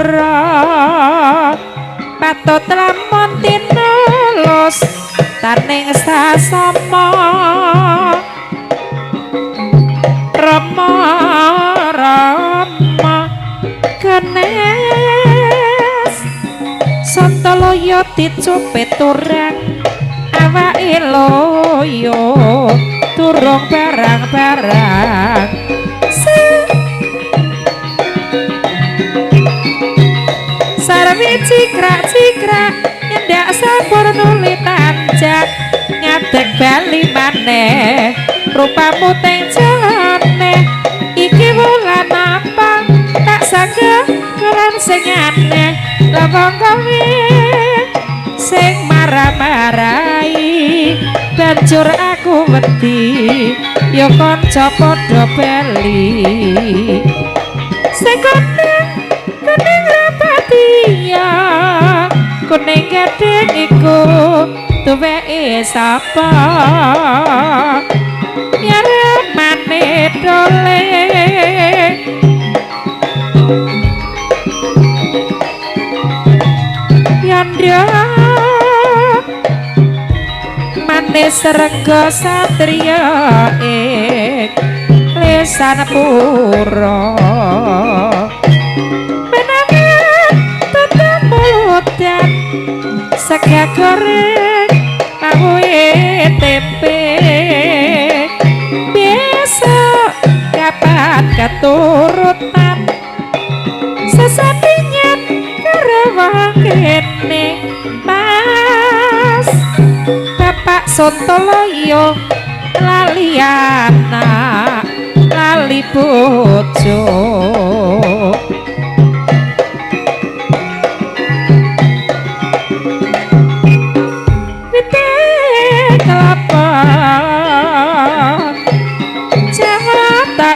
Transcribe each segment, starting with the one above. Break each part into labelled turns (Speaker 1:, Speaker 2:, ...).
Speaker 1: Sapura patut lamun tinulus taning sasama Rama Rama kenes Santaloyo dicupet turang awake loyo turung barang-barang sarwi cikrak-cikrak nyendak sampur nuli tanjak ngadeg bali maneh rupamu teng jane iki wulan apa tak sangga keran sing aneh lapang kowe sing marah-marahi banjur aku wedi ya kanca padha bali sing kuning rapatia kuning gedeng iku tuweke sapa nyaremane dole yandra manis rengga satria ing lesan pura menangan tetap mudan sega goreng pawe tempe besok kapan keturutan sesandingan karawang kene mas Bapak Sontoloyo lali anak lali bojo wite kelapa jawata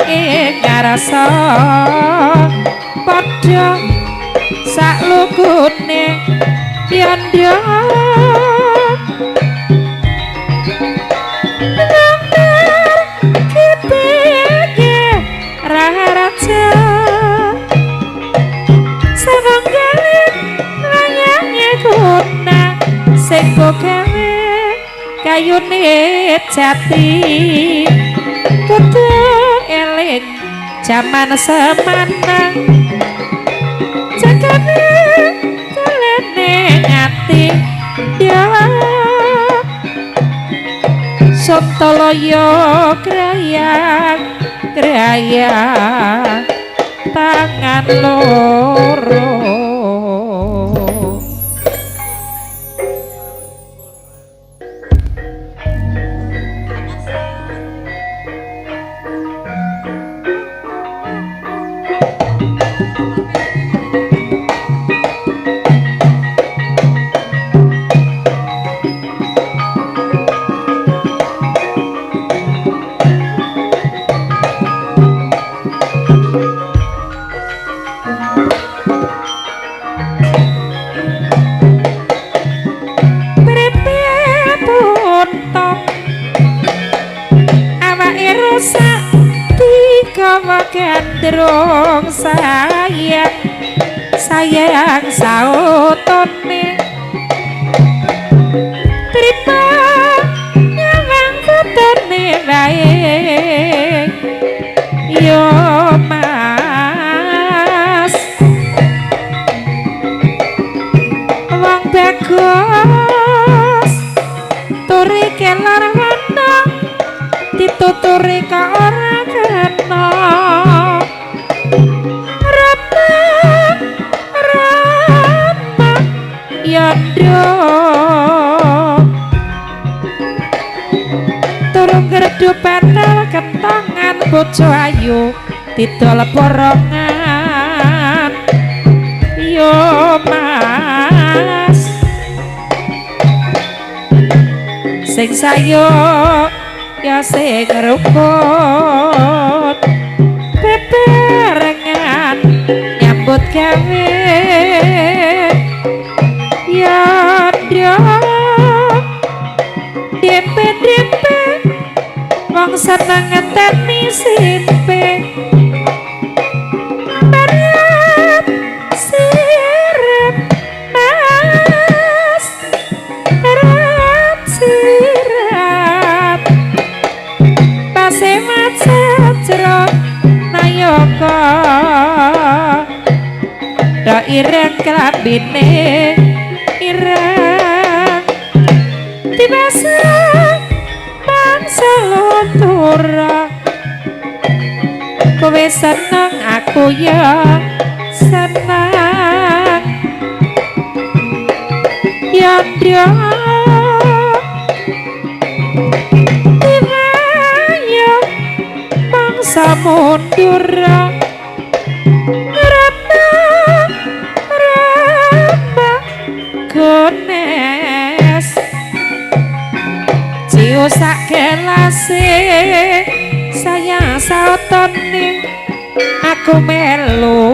Speaker 1: ngarasa padha saklukune yandha raja saranggalin layangnya guna sing gawe kayune jati kudu eling jaman semanang jagane kalene ngati ya Sontoloyo grayang grayang tangan loro gandrung sayang sayang sautone trima nyawang fotone bae yo mas wong bagus turi kelar wana dituturi ka ora kena yandra turung gerdu panel kentongan bojo ayu didol borongan yo mas sing sayo ya sing rukun bebarengan nyambut gawe yandra dempe-dempe wong seneng ngeteni simpe Mariam si ireng kelambine ireng dibasa bangsa luntura kowe seneng aku ya seneng Yandra tiwaya bangsa mundur rata rata gones ciu sak gelase sayang sautone aku melu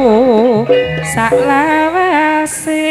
Speaker 1: sak lawase